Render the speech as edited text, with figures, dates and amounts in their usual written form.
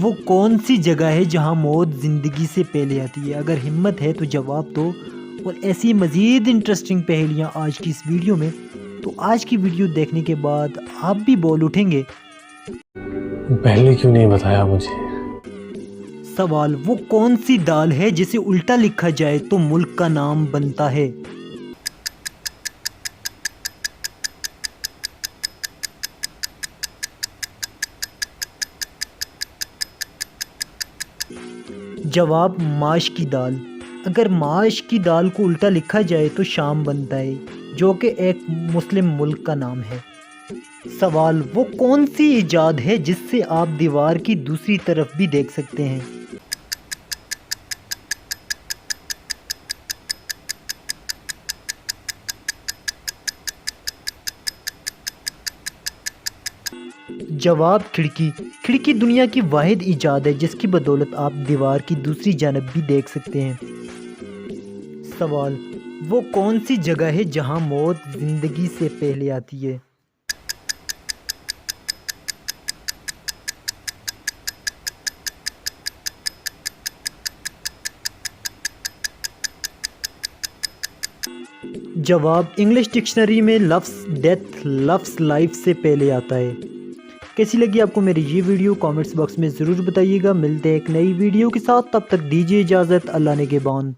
وہ کون سی جگہ ہے جہاں موت زندگی سے پہلے آتی ہے؟ اگر ہمت ہے تو جواب دو، اور ایسی مزید انٹرسٹنگ پہیلیاں آج کی اس ویڈیو میں۔ تو آج کی ویڈیو دیکھنے کے بعد آپ بھی بول اٹھیں گے، پہلے کیوں نہیں بتایا مجھے؟ سوال: وہ کون سی دال ہے جسے الٹا لکھا جائے تو ملک کا نام بنتا ہے؟ جواب: ماش کی دال۔ اگر ماش کی دال کو الٹا لکھا جائے تو شام بنتا ہے، جو کہ ایک مسلم ملک کا نام ہے۔ سوال: وہ کون سی ایجاد ہے جس سے آپ دیوار کی دوسری طرف بھی دیکھ سکتے ہیں؟ جواب: کھڑکی۔ کھڑکی دنیا کی واحد ایجاد ہے جس کی بدولت آپ دیوار کی دوسری جانب بھی دیکھ سکتے ہیں۔ سوال: وہ کون سی جگہ ہے جہاں موت زندگی سے پہلے آتی ہے؟ جواب: انگلش ڈکشنری میں لفظ ڈیتھ لفظ لائف سے پہلے آتا ہے۔ کیسی لگی آپ کو میری یہ ویڈیو؟ کامنٹس باکس میں ضرور بتائیے گا۔ ملتے ہیں ایک نئی ویڈیو کے ساتھ، تب تک دیجیے اجازت۔ اللہ نگہبان۔